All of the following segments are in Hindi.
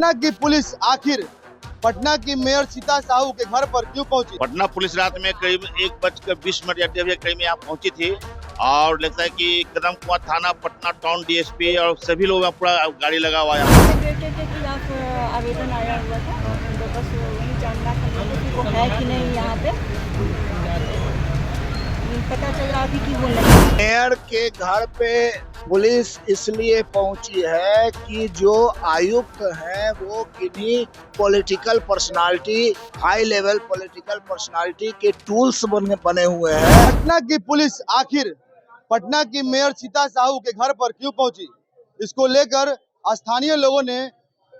पटना की पुलिस आखिर पटना की मेयर सीता साहू के घर पर क्यों पहुंची? पटना पुलिस रात में करीब 1:20 या 1:30 करीब यहाँ पहुंची थी और लगता है कि कदम कुआं थाना, पटना टाउन डीएसपी और सभी लोग पूरा गाड़ी लगा हुआ है। बेटे के खिलाफ आवेदन आया हुआ था, तो बस वही जानना था कि वो है कि नहीं यहाँ पे। पता चल रहा अभी कि वो नहीं। मेयर के घर पे पुलिस इसलिए पहुंची है कि जो आयुक्त हैं वो किन्हीं political personality, high level political personality के टूल्स बने हुए हैं। पटना की पुलिस आखिर पटना की मेयर सीता साहू के घर पर क्यों पहुंची? इसको लेकर स्थानीय लोगों ने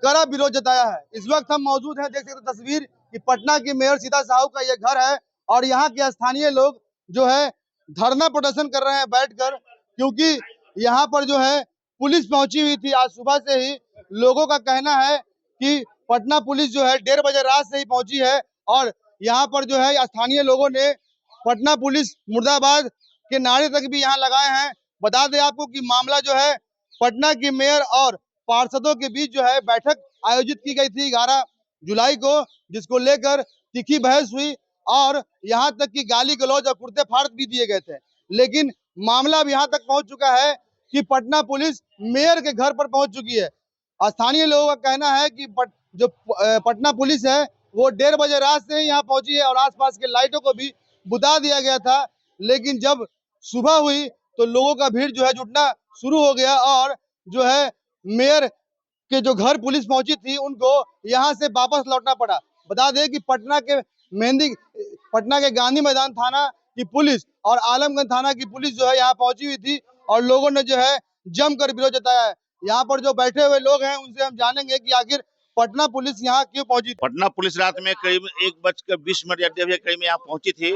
कड़ा विरोध जताया है। इस वक्त हम मौजूद हैं, देख सकते तस्वीर कि पटना की मेयर सीता साहू का ये घर है और यहाँ के स्थानीय लोग जो है धरना प्रदर्शन कर रहे हैं बैठकर, क्योंकि यहाँ पर जो है पुलिस पहुंची हुई थी। आज सुबह से ही लोगों का कहना है कि पटना पुलिस जो है 1:30 बजे रात से ही पहुंची है और यहाँ पर जो है स्थानीय लोगों ने पटना पुलिस मुर्दाबाद के नारे तक भी यहाँ लगाए हैं। बता दें आपको कि मामला जो है पटना की मेयर और पार्षदों के बीच जो है बैठक आयोजित की गई थी 11 जुलाई को, जिसको लेकर तीखी बहस हुई और यहाँ तक कि गाली गलौज और कुर्ते फाड़ भी दिए गए थे। लेकिन मामला अब यहाँ तक पहुँच चुका है कि पटना पुलिस मेयर के घर पर पहुँच चुकी है। स्थानीय लोगों का कहना है कि पटना पुलिस है वो 1:30 बजे रात से ही यहाँ पहुंची है और आसपास के लाइटों को भी बुझा दिया गया था। लेकिन जब सुबह हुई तो लोगों का भीड़ जो है जुटना शुरू हो गया और जो है मेयर के जो घर पुलिस पहुंची थी उनको यहाँ से वापस लौटना पड़ा। बता दें कि पटना के गांधी मैदान थाना की पुलिस और आलमगंज थाना की पुलिस जो है यहाँ पहुंची हुई थी और लोगों ने जो है जमकर विरोध जताया है। यहाँ पर जो बैठे हुए लोग हैं उनसे हम जानेंगे कि आखिर पटना पुलिस यहाँ क्यों पहुंची। पटना पुलिस रात में करीब 1:20 या 1:30 करीब यहाँ पहुंची थी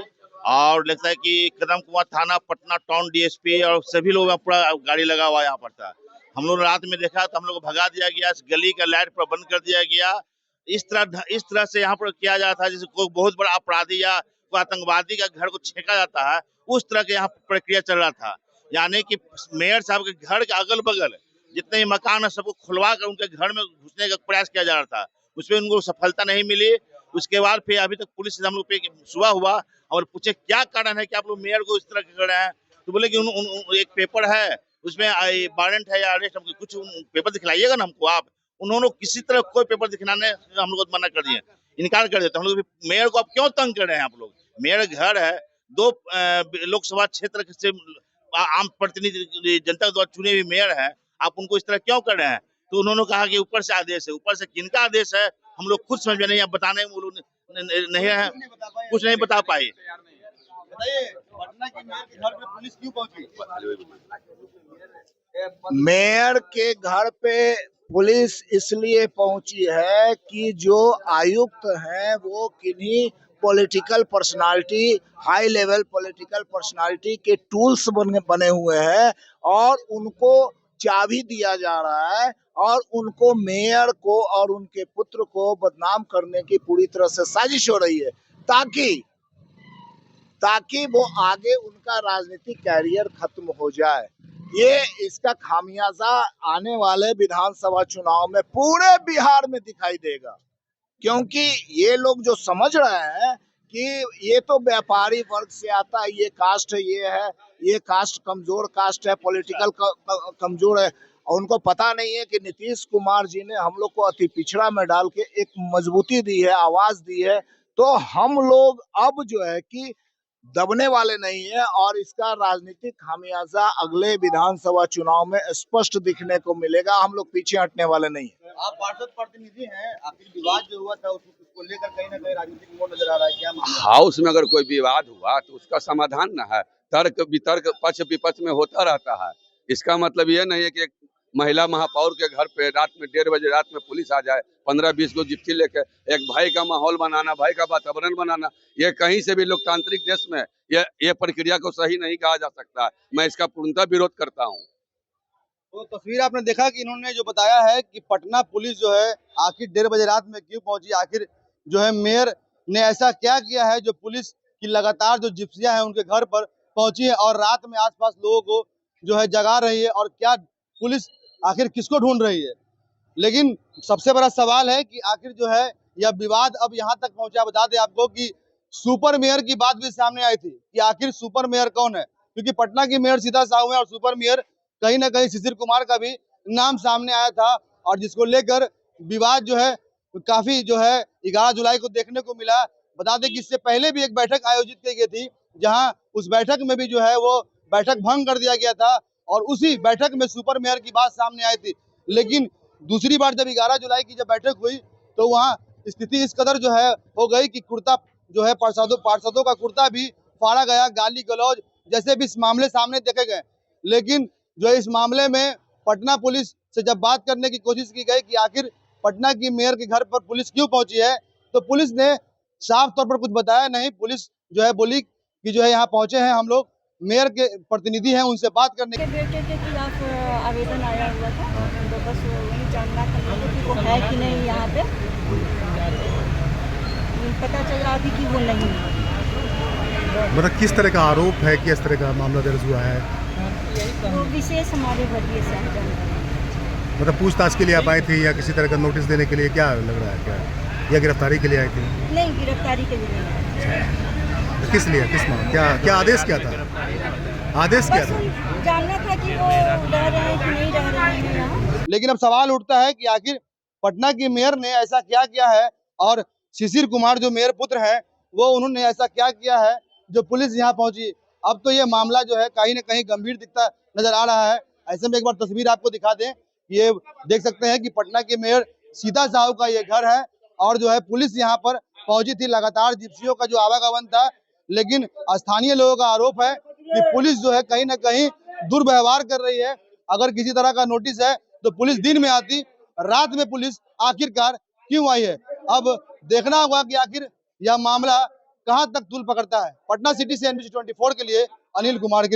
और लगता है कि कदम कुआं थाना, पटना टाउन डीएसपी और सभी लोग पूरा गाड़ी लगा हुआ यहाँ पर था। हम लोग रात में देखा तो हम लोग को भगा दिया गया, इस गली का लाइट पर बंद कर दिया गया। इस तरह से यहाँ पर किया जाता है जैसे कोई बहुत बड़ा अपराधी या कोई आतंकवादी का घर को छेका जाता है, उस तरह के यहाँ प्रक्रिया चल रहा था। यानी कि मेयर साहब के घर के अगल बगल जितने मकान है सबको खुलवा कर उनके घर में घुसने का प्रयास किया जा रहा था, उसमें उनको सफलता नहीं मिली। उसके बाद फिर अभी तक पुलिस से हम लोग पे सुबह हुआ और पूछे क्या कारण है कि आप लोग मेयर को इस तरह कर रहे हैं, तो बोले कि एक पेपर है उसमें वारंट है या अरेस्ट, कुछ पेपर दिखलाइएगा ना हमको आप। उन्होंने किसी तरह कोई पेपर दिखलाने हम लोग मना कर दिए, इनकार कर देते। हम लोग मेयर को आप क्यों तंग कर रहे हैं? आप लोग मेयर घर है, 2 लोकसभा क्षेत्र से आम प्रतिनिधि जनता द्वारा चुने हुए मेयर है, आप उनको इस तरह क्यों कर रहे हैं? तो उन्होंने कहा कि ऊपर से आदेश है। ऊपर से किनका आदेश है हम लोग खुद समझ में नहीं, बताने में वो लोग नहीं है, कुछ नहीं बता पाए। पटना की मेयर के घर पे पुलिस क्यों पहुंची? मेयर के घर पे पुलिस इसलिए पहुंची है कि जो आयुक्त हैं वो किन्हीं political personality, high level political personality के टूल्स बने हुए हैं और उनको चाबी दिया जा रहा है और उनको मेयर को और उनके पुत्र को बदनाम करने की पूरी तरह से साजिश हो रही है ताकि वो आगे उनका राजनीतिक कैरियर खत्म हो जाए। ये इसका खामियाजा आने वाले विधानसभा चुनाव में पूरे बिहार में दिखाई देगा, क्योंकि ये लोग जो समझ रहे हैं कि ये तो व्यापारी वर्ग से आता है, ये कास्ट है, ये कास्ट कमजोर कास्ट है, पॉलिटिकल कमजोर है, और उनको पता नहीं है कि नीतीश कुमार जी ने हम लोग को अति पिछड़ा में डाल के एक मजबूती दी है, आवाज दी है। तो हम लोग अब जो है कि दबने वाले नहीं है और इसका राजनीतिक खामियाजा अगले विधानसभा चुनाव में स्पष्ट दिखने को मिलेगा। हम लोग पीछे हटने वाले नहीं है। आप पार्षद प्रतिनिधि हैं, आखिर विवाद जो हुआ था उसको लेकर कहीं ना कहीं राजनीतिक मोड़ नजर आ रहा है, क्या मामला? हाउस में अगर कोई विवाद हुआ तो उसका समाधान न है, तर्क वितर्क पक्ष विपक्ष में होता रहता है। इसका मतलब ये नहीं है कि एक महिला महापौर के घर पे रात में 1:30 बजे रात में पुलिस आ जाए, 15-20 को जिप्सी लेके एक भाई का माहौल बनाना, भाई का वातावरण बनाना, ये कहीं से भी लोकतांत्रिक देश में ये प्रक्रिया को सही नहीं कहा जा सकता। मैं इसका पूर्णतः विरोध करता हूँ। तो तस्वीर आपने देखा कि इन्होंने जो बताया है कि पटना पुलिस जो है आखिर 1:30 बजे रात में क्यों पहुंची, आखिर जो है मेयर ने ऐसा क्या किया है जो पुलिस की लगातार जो जिप्सियां हैं उनके घर पर पहुंची है और रात में आसपास लोगों को जो है जगा रही है, और क्या पुलिस आखिर किसको ढूंढ रही है। लेकिन सबसे बड़ा सवाल है कि आखिर जो है यह विवाद अब यहाँ तक पहुंचा। बता दें आपको कि सुपर मेयर की बात भी सामने आई थी कि आखिर सुपर मेयर कौन है, क्योंकि पटना की मेयर सीता साहू है और सुपर मेयर कहीं ना कहीं शिशिर कुमार का भी नाम सामने आया था, और जिसको लेकर विवाद जो है काफी जो है 11 जुलाई को देखने को मिला। बता दें कि इससे पहले भी एक बैठक आयोजित की गई थी, जहां उस बैठक में भी जो है वो बैठक भंग कर दिया गया था और उसी बैठक में सुपर मेयर की बात सामने आई थी। लेकिन दूसरी बार जब 11 जुलाई की जब बैठक हुई तो वहां स्थिति इस कदर जो है हो गई कि कुर्ता जो है पार्षदों का कुर्ता भी फाड़ा गया, गाली गलौज जैसे भी इस मामले सामने देखे गए। लेकिन जो इस मामले में पटना पुलिस से जब बात करने की कोशिश की गई कि आखिर पटना की मेयर के घर पर पुलिस क्यों पहुंची है, तो पुलिस ने साफ तौर पर कुछ बताया नहीं। पुलिस जो है बोली कि जो है यहाँ पहुंचे हैं हम लोग, मेयर के प्रतिनिधि हैं, उनसे बात करने के बेटे के खिलाफ आवेदन आया हुआ था, तो बस वही जानना था कि वो है कि नहीं यहाँ पे। पता चला अभी कि वो नहीं है। मतलब किस तरह का आरोप है, किस तरह का मामला दर्ज हुआ है? वो विशेष हमारे वर्गीय से हम जानते हैं। मतलब पूछताछ के लिए आप आई थी या किसी तरह का नोटिस देने के लिए, क्या लग रहा है, क्या या गिरफ्तारी के लिए आई थी? नहीं, गिरफ्तारी के लिए नहीं। तो किस लिए, किस मामले, क्या आदेश क्या था? आदेश क्या था? जानना था कि वो रह रहे हैं कि नहीं रह रहे हैं यहाँ। लेकिन अब सवाल उठता है कि आखिर पटना की मेयर ने ऐसा क्या किया है और शिशिर कुमार जो मेयर पुत्र है वो उन्होंने ऐसा क्या किया है जो पुलिस यहाँ पहुंची। अब तो ये मामला जो है कहीं ना कहीं गंभीर दिखता नजर आ रहा है। ऐसे में एक बार तस्वीर आपको दिखा दें, ये देख सकते हैं कि पटना के मेयर सीता साहू का ये घर है और जो है पुलिस यहाँ पर पहुंची थी। लगातार जिप्सियों का जो आवागमन था, लेकिन स्थानीय लोगों का आरोप है कि पुलिस जो है कहीं ना कहीं दुर्व्यवहार कर रही है। अगर किसी तरह का नोटिस है तो पुलिस दिन में आती, रात में पुलिस आखिरकार क्यों आई है। अब देखना होगा कि आखिर यह मामला कहां तक तूल पकड़ता है। पटना सिटी से NBC 24 के लिए अनिल कुमार की रिपोर्ट।